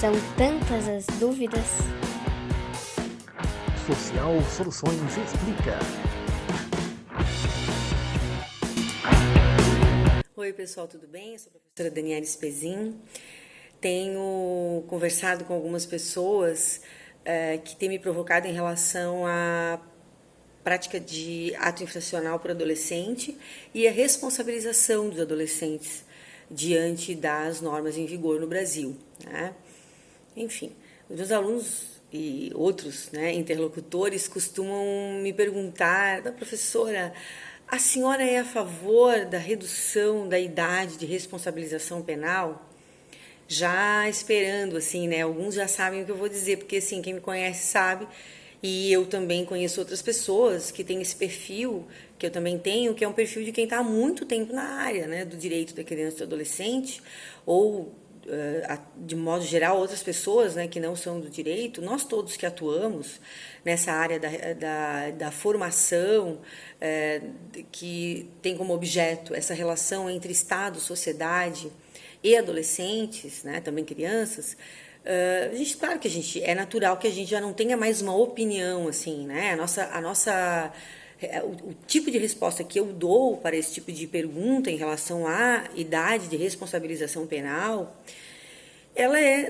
São tantas as dúvidas. Social Soluções explica. Oi pessoal, tudo bem? Eu sou a professora Daniela Spezin. Tenho conversado com algumas pessoas que têm me provocado em relação à prática de ato infracional por adolescente e a responsabilização dos adolescentes diante das normas em vigor no Brasil, né? Enfim, os meus alunos e outros, né, interlocutores costumam me perguntar: professora, a senhora é a favor da redução da idade de responsabilização penal? Já esperando, assim, né? Alguns já sabem o que eu vou dizer, porque, assim, quem me conhece sabe, e eu também conheço outras pessoas que têm esse perfil, que eu também tenho, que é um perfil de quem está há muito tempo na área, né, do direito da criança e do adolescente, ou, de modo geral, outras pessoas, né, que não são do direito, nós todos que atuamos nessa área da formação, que tem como objeto essa relação entre Estado, sociedade e adolescentes, né, também crianças, claro que é natural que a gente já não tenha mais uma opinião, assim, né, o tipo de resposta que eu dou para esse tipo de pergunta em relação à idade de responsabilização penal,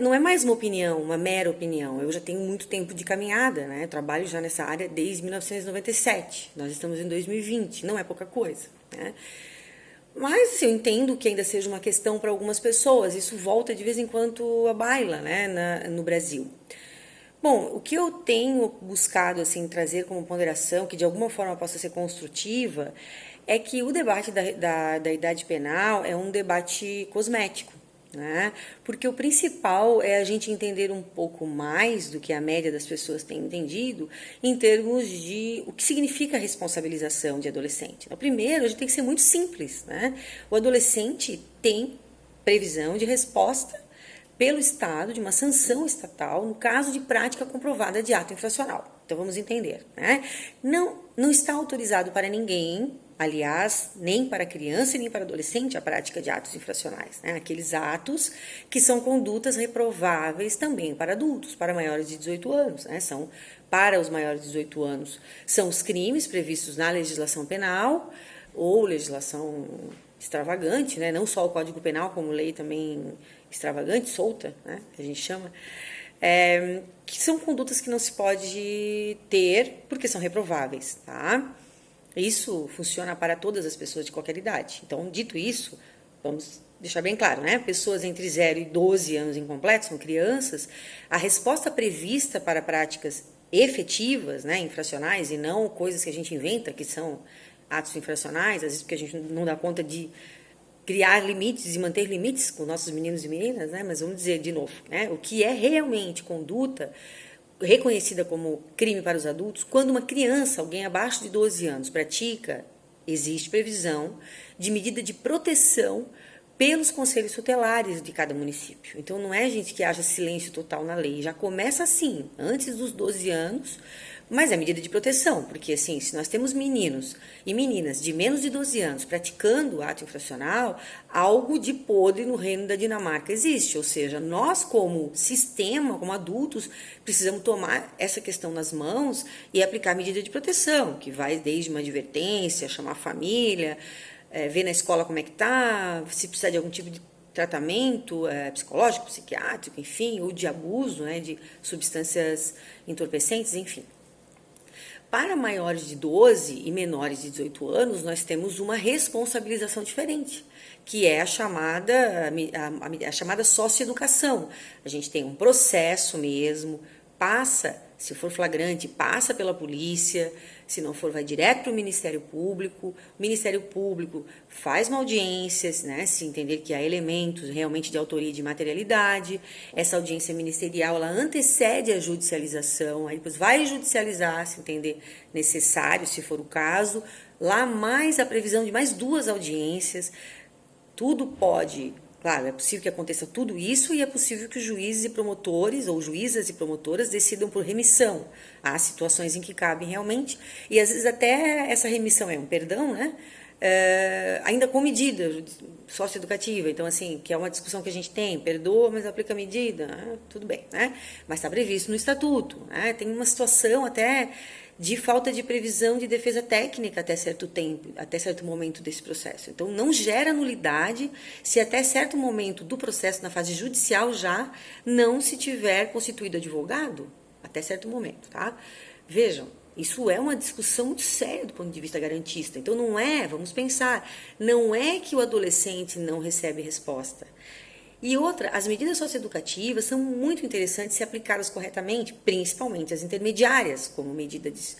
não é mais uma opinião, uma mera opinião. Eu já tenho muito tempo de caminhada, né? Eu trabalho já nessa área desde 1997. Nós estamos em 2020, não é pouca coisa, né? Mas assim, eu entendo que ainda seja uma questão para algumas pessoas. Isso volta de vez em quando à baila, né, no Brasil. Bom, o que eu tenho buscado assim trazer como ponderação, que de alguma forma possa ser construtiva, é que o debate da idade penal é um debate cosmético, né? Porque o principal é a gente entender um pouco mais do que a média das pessoas tem entendido em termos de o que significa a responsabilização de adolescente. Então, primeiro, a gente tem que ser muito simples, né? O adolescente tem previsão de resposta pelo Estado, de uma sanção estatal, no caso de prática comprovada de ato infracional. Então, vamos entender, né? Não está autorizado para ninguém, aliás, nem para criança e nem para adolescente, a prática de atos infracionais, né? Aqueles atos que são condutas reprováveis também para adultos, para maiores de 18 anos, né? Para os maiores de 18 anos, são os crimes previstos na legislação penal ou legislação extravagante, né? Não só o Código Penal, como lei também extravagante, solta, né? Que a gente chama, que são condutas que não se pode ter porque são reprováveis, tá? Isso funciona para todas as pessoas de qualquer idade. Então, dito isso, vamos deixar bem claro, né? Pessoas entre 0 e 12 anos incompletos, são crianças, a resposta prevista para práticas efetivas, né, infracionais, e não coisas que a gente inventa, que são atos infracionais, às vezes porque a gente não dá conta de criar limites e manter limites com nossos meninos e meninas, né? Mas vamos dizer de novo, né? O que é realmente conduta reconhecida como crime para os adultos, quando uma criança, alguém abaixo de 12 anos, pratica, existe previsão de medida de proteção pelos conselhos tutelares de cada município. Então, não é, gente, que haja silêncio total na lei. Já começa assim, antes dos 12 anos, mas é medida de proteção, porque assim, se nós temos meninos e meninas de menos de 12 anos praticando ato infracional, algo de podre no reino da Dinamarca existe, ou seja, nós como sistema, como adultos, precisamos tomar essa questão nas mãos e aplicar medida de proteção, que vai desde uma advertência, chamar a família, ver na escola como é que está, se precisar de algum tipo de tratamento psicológico, psiquiátrico, enfim, ou de abuso, né, de substâncias entorpecentes, enfim. Para maiores de 12 e menores de 18 anos, nós temos uma responsabilização diferente, que é a chamada socioeducação. A gente tem um processo mesmo, se for flagrante, passa pela polícia, se não for, vai direto para o Ministério Público. O Ministério Público faz uma audiência, né, se entender que há elementos realmente de autoria e de materialidade. Essa audiência ministerial, ela antecede a judicialização, aí depois vai judicializar, se entender necessário, se for o caso. Lá mais a previsão de mais 2 audiências. Tudo pode... Claro, é possível que aconteça tudo isso e é possível que os juízes e promotores, ou juízas e promotoras, decidam por remissão. Há situações em que cabem realmente, e às vezes até essa remissão é um perdão, né? ainda com medida socioeducativa. Então, assim, que é uma discussão que a gente tem, perdoa, mas aplica a medida, tudo bem, né? Mas está previsto no estatuto, né? Tem uma situação até de falta de previsão de defesa técnica até certo tempo, até certo momento desse processo. Então, não gera nulidade se até certo momento do processo, na fase judicial já, não se tiver constituído advogado, até certo momento, tá? Vejam, isso é uma discussão muito séria do ponto de vista garantista. Então, não é, vamos pensar, não é que o adolescente não recebe resposta. E outra, as medidas socioeducativas são muito interessantes se aplicadas corretamente, principalmente as intermediárias, como medida de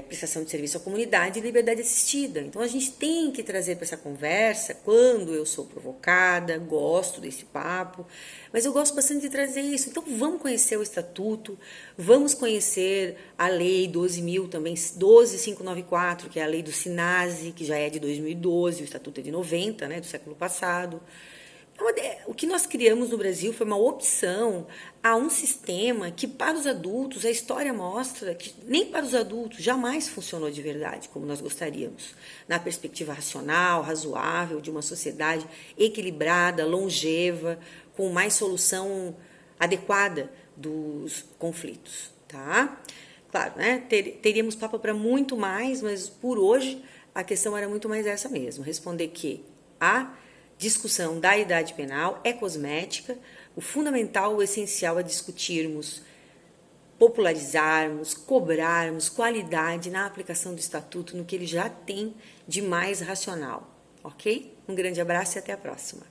prestação de serviço à comunidade e liberdade assistida. Então, a gente tem que trazer para essa conversa, quando eu sou provocada, gosto desse papo, mas eu gosto bastante de trazer isso. Então, vamos conhecer o Estatuto, vamos conhecer a Lei 12.000 também, 12.594, que é a Lei do SINASE, que já é de 2012, o Estatuto é de 90, né, do século passado. O que nós criamos no Brasil foi uma opção a um sistema que, para os adultos, a história mostra que nem para os adultos jamais funcionou de verdade, como nós gostaríamos, na perspectiva racional, razoável, de uma sociedade equilibrada, longeva, com mais solução adequada dos conflitos, tá? Claro, né? Teríamos papo para muito mais, mas por hoje a questão era muito mais essa mesmo, responder que a discussão da idade penal é cosmética, o fundamental, o essencial é discutirmos, popularizarmos, cobrarmos qualidade na aplicação do Estatuto, no que ele já tem de mais racional, ok? Um grande abraço e até a próxima.